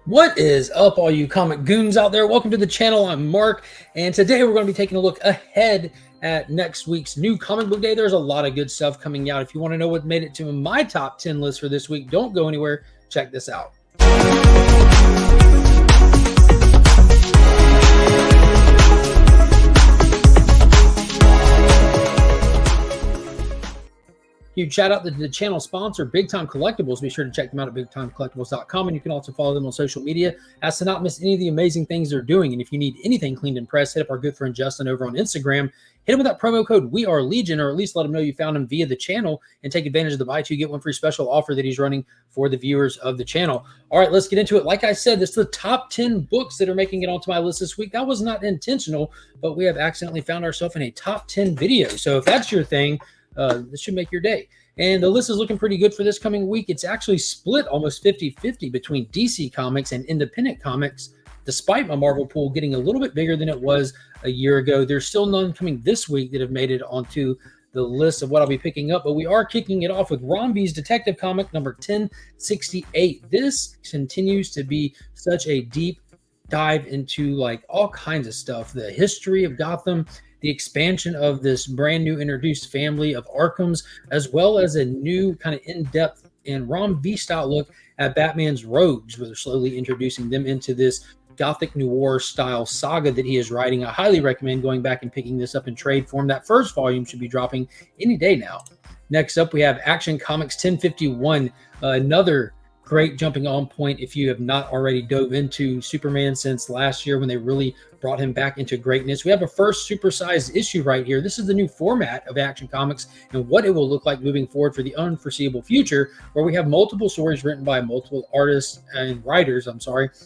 What is up, all you comic goons out there? Welcome to the channel. I'm Mark, and today we're going to be taking a look ahead at next week's new comic book day. There's a lot of good stuff coming out. If you want to know what made it to my top 10 list for this week, don't go anywhere. Check this out. Huge shout out to the channel sponsor, Big Time Collectibles. Be sure to check them out at bigtimecollectibles.com, and you can also follow them on social media as to not miss any of the amazing things they're doing. And if you need anything cleaned and pressed, hit up our good friend Justin over on Instagram. Hit him with that promo code We Are Legion, or at least let him know you found him via the channel, and take advantage of the buy two get one free special offer that he's running for the viewers of the channel. All right, let's get into it. Like I said, this is the top 10 books that are making it onto my list this week. That was not intentional, but we have accidentally found ourselves in a top 10 video. So if that's your thing, this should make your day. And the list is looking pretty good for this coming week. It's actually split almost 50-50 between DC Comics and independent comics, despite my Marvel pool getting a little bit bigger than it was a year ago. There's still none coming this week that have made it onto the list of what I'll be picking up, but we are kicking it off with Ron V's Detective Comic number 1068. This continues to be such a deep dive into like all kinds of stuff, the history of Gotham, the expansion of this brand new introduced family of Arkhams, as well as a new kind of in-depth and Ron V style look at Batman's rogues, where they're slowly introducing them into this Gothic noir style saga that he is writing. I highly recommend going back and picking this up in trade form. That first volume should be dropping any day now. Next up, we have Action Comics 1051, another great jumping on point if you have not already dove into Superman since last year when they really brought him back into greatness. We have a first supersized issue right here. This is the new format of Action Comics and what it will look like moving forward for the unforeseeable future, where we have multiple stories written by multiple artists and writers,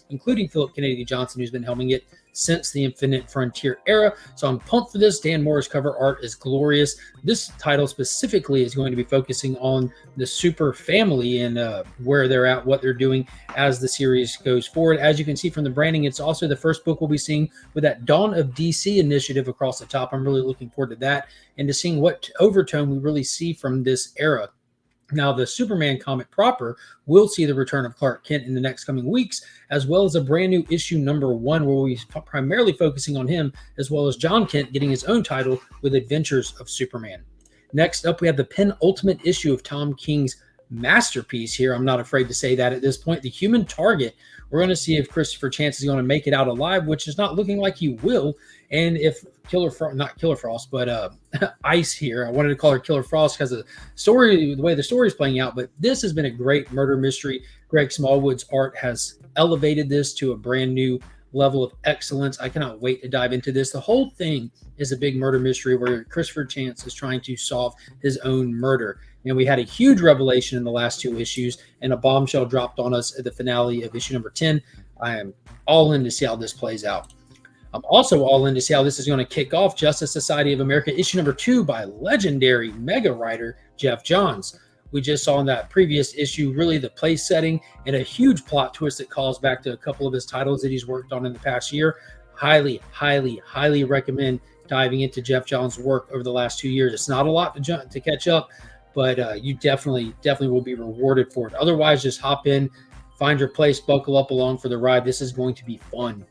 including Philip Kennedy Johnson, who's been helming it since the Infinite Frontier era. So I'm pumped for this. Dan Moore's cover art is glorious. This title specifically is going to be focusing on the super family and where they're at, what they're doing as the series goes forward. As you can see from the branding, it's also the first book we'll be seeing with that Dawn of DC initiative across the top. I'm really looking forward to that and to seeing what overtone we really see from this era. Now, the Superman comic proper will see the return of Clark Kent in the next coming weeks, as well as a brand new issue number 1, where we'll be primarily focusing on him, as well as John Kent getting his own title with Adventures of Superman. Next up, we have the penultimate issue of Tom King's masterpiece here. I'm not afraid to say that at this point. The Human Target. We're going to see if Christopher Chance is going to make it out alive, which is not looking like he will. And if Ice here. I wanted to call her Killer Frost because of the way the story is playing out. But this has been a great murder mystery. Greg Smallwood's art has elevated this to a brand new level of excellence. I cannot wait to dive into this. The whole thing is a big murder mystery where Christopher Chance is trying to solve his own murder. And we had a huge revelation in the last 2 issues, and a bombshell dropped on us at the finale of issue number 10. I am all in to see how this plays out. I'm also all in to see how this is going to kick off Justice Society of America issue number 2 by legendary mega writer Jeff Johns. We just saw in that previous issue really the place setting and a huge plot twist that calls back to a couple of his titles that he's worked on in the past year. Highly, highly, highly recommend diving into Jeff Johns' work over the last 2 years. It's not a lot to catch up, but you definitely will be rewarded for it. Otherwise, just hop in, find your place, buckle up along for the ride. This is going to be fun.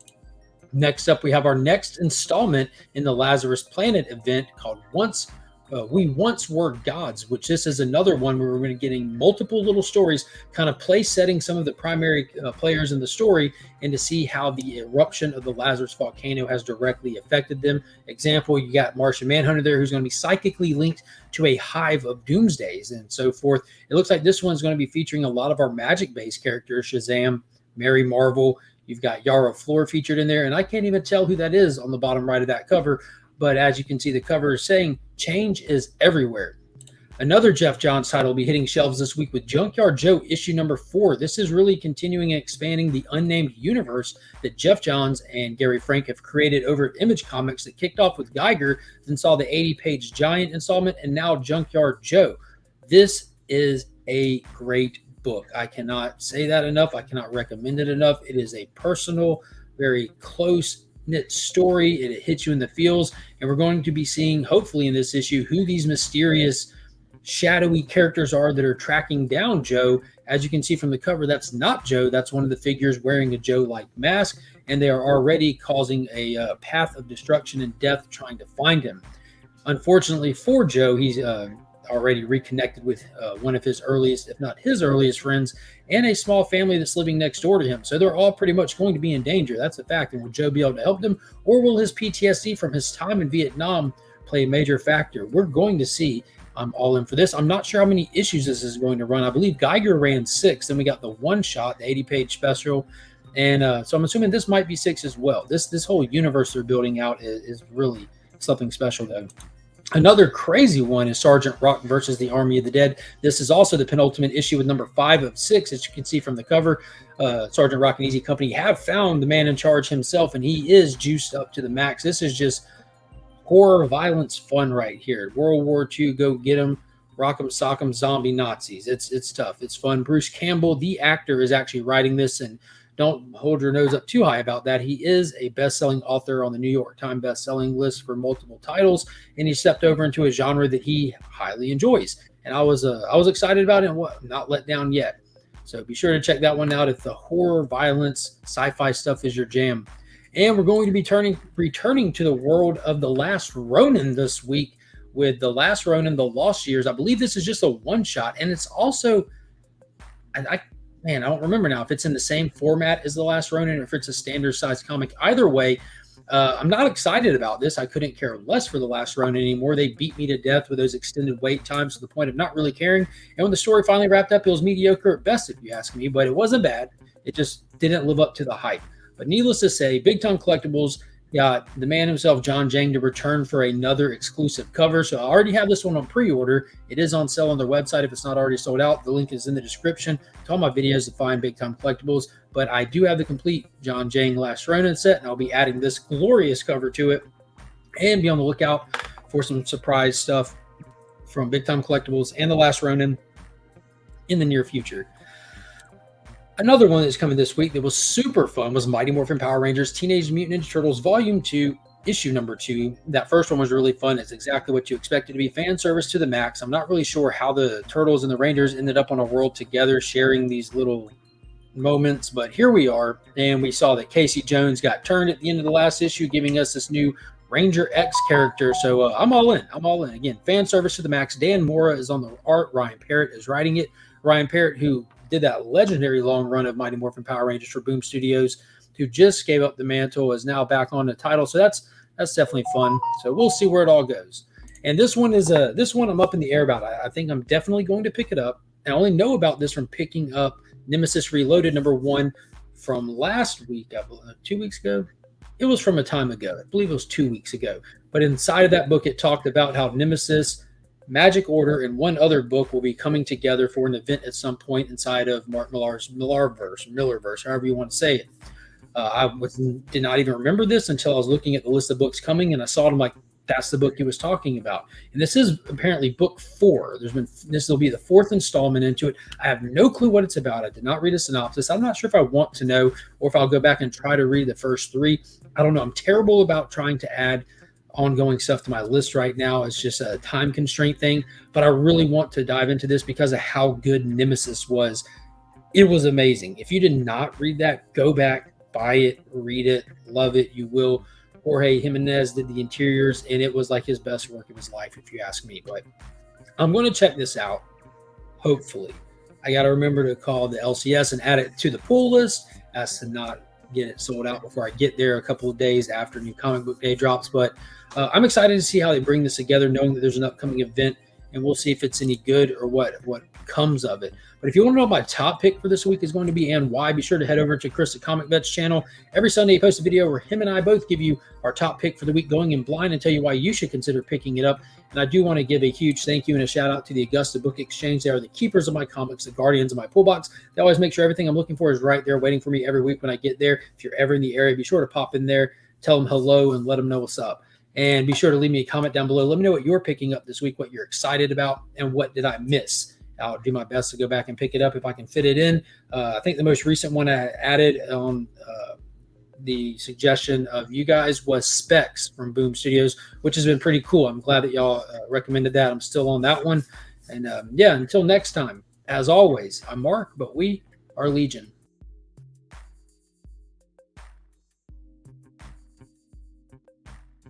Next up, we have our next installment in the Lazarus Planet event called We Once Were Gods, which this is another one where we're going to getting multiple little stories, kind of place setting some of the primary players in the story and to see how the eruption of the Lazarus volcano has directly affected them. Example, you got Martian Manhunter there, who's going to be psychically linked to a hive of doomsdays and so forth. It looks like this one's going to be featuring a lot of our magic-based characters, Shazam, Mary Marvel. You've got Yara Flor featured in there, and I can't even tell who that is on the bottom right of that cover. But as you can see, the cover is saying change is everywhere. Another Jeff Johns title will be hitting shelves this week with Junkyard Joe issue number 4. This is really continuing and expanding the unnamed universe that Jeff Johns and Gary Frank have created over at Image Comics that kicked off with Geiger, then saw the 80-page Giant installment, and now Junkyard Joe. This is a great book. I cannot say that enough. I cannot recommend it enough. It is a personal, very close-knit story. It hits you in the feels, and we're going to be seeing, hopefully in this issue, who these mysterious, shadowy characters are that are tracking down Joe As you can see from the cover, that's not Joe. That's one of the figures wearing a Joe-like mask, and they are already causing a path of destruction and death trying to find him. Unfortunately for Joe, he's already reconnected with one of his earliest, if not his earliest friends, and a small family that's living next door to him. So they're all pretty much going to be in danger. That's a fact. And will Joe be able to help them, or will his PTSD from his time in Vietnam play a major factor? We're going to see. I'm all in for this. I'm not sure how many issues this is going to run. I believe Geiger ran 6. Then we got the one shot, the 80-page special. And so I'm assuming this might be 6 as well. This whole universe they're building out is really something special, though. Another crazy one is Sergeant Rock versus the Army of the Dead. This is also the penultimate issue with number 5 of 6, as you can see from the cover. Sergeant Rock and Easy Company have found the man in charge himself, and he is juiced up to the max. This is just horror, violence, fun right here. World War II, go get them. Rock 'em, sock 'em, zombie Nazis. It's tough. It's fun. Bruce Campbell, the actor, is actually writing this, and don't hold your nose up too high about that. He is a best-selling author on the New York Times best-selling list for multiple titles, and he stepped over into a genre that he highly enjoys. And I was excited about it, and not let down yet. So be sure to check that one out if the horror, violence, sci-fi stuff is your jam. And we're going to be returning to the world of the Last Ronin this week with the Last Ronin, the Lost Years. I believe this is just a one-shot, and it's also I don't remember now if it's in the same format as The Last Ronin or if it's a standard size comic. Either way, I'm not excited about this. I couldn't care less for The Last Ronin anymore. They beat me to death with those extended wait times to the point of not really caring. And when the story finally wrapped up, it was mediocre at best, if you ask me, but it wasn't bad. It just didn't live up to the hype. But needless to say, Big Time Collectibles got the man himself, John Jang, to return for another exclusive cover. So I already have this one on pre-order. It is on sale on their website if it's not already sold out. The link is in the description to all my videos to find Big Time Collectibles. But I do have the complete John Jang Last Ronin set, and I'll be adding this glorious cover to it. And be on the lookout for some surprise stuff from Big Time Collectibles and The Last Ronin in the near future. Another one that's coming this week that was super fun was Mighty Morphin Power Rangers Teenage Mutant Ninja Turtles Volume 2, Issue number 2. That first one was really fun. It's exactly what you expected to be. Fan service to the max. I'm not really sure how the Turtles and the Rangers ended up on a world together sharing these little moments, but here we are. And we saw that Casey Jones got turned at the end of the last issue, giving us this new Ranger X character. So I'm all in. I'm all in. Again, fan service to the max. Dan Mora is on the art. Ryan Parrott is writing it. Ryan Parrott, who did that legendary long run of Mighty Morphin Power Rangers for Boom Studios, who just gave up the mantle, is now back on the title. So that's definitely fun. So we'll see where it all goes. And this one is this one I'm up in the air about. I think I'm definitely going to pick it up. And I only know about this from picking up Nemesis Reloaded number 1 from last week, 2 weeks ago. It was from a time ago. I believe it was 2 weeks ago. But inside of that book, it talked about how Nemesis, Magic Order, and one other book will be coming together for an event at some point inside of Mark Millar's Millerverse, however you want to say it. I did not even remember this until I was looking at the list of books coming, and I saw it. I'm like, that's the book he was talking about. And this is apparently book 4. This will be the 4th installment into it. I have no clue what it's about. I did not read a synopsis. I'm not sure if I want to know or if I'll go back and try to read the first 3. I don't know. I'm terrible about trying to add ongoing stuff to my list right now. It's just a time constraint thing, but I really want to dive into this because of how good Nemesis was. It was amazing. If you did not read that, go back, buy it, read it, love it. You will. Jorge Jimenez did the interiors, and it was like his best work of his life, if you ask me. But I'm going to check this out, hopefully. I got to remember to call the LCS and add it to the pull list as to not get it sold out before I get there a couple of days after New Comic Book Day drops. But I'm excited to see how they bring this together, knowing that there's an upcoming event, and we'll see if it's any good or what comes of it. But if you want to know what my top pick for this week is going to be and why, be sure to head over to Chris the Comic Vet's channel. Every Sunday he posts a video where him and I both give you our top pick for the week, going in blind, and tell you why you should consider picking it up. And I do want to give a huge thank you and a shout out to the Augusta Book Exchange. They are the keepers of my comics, the guardians of my pull box. They always make sure everything I'm looking for is right there waiting for me every week when I get there. If you're ever in the area, be sure to pop in there, tell them hello, and let them know what's up. And be sure to leave me a comment down below. Let me know what you're picking up this week, what you're excited about, and what did I miss. I'll do my best to go back and pick it up if I can fit it in. I think the most recent one I added on the suggestion of you guys was Specs from Boom Studios, which has been pretty cool. I'm glad that y'all recommended that. I'm still on that one. And yeah, until next time, As always, I'm Mark, but we are Legion.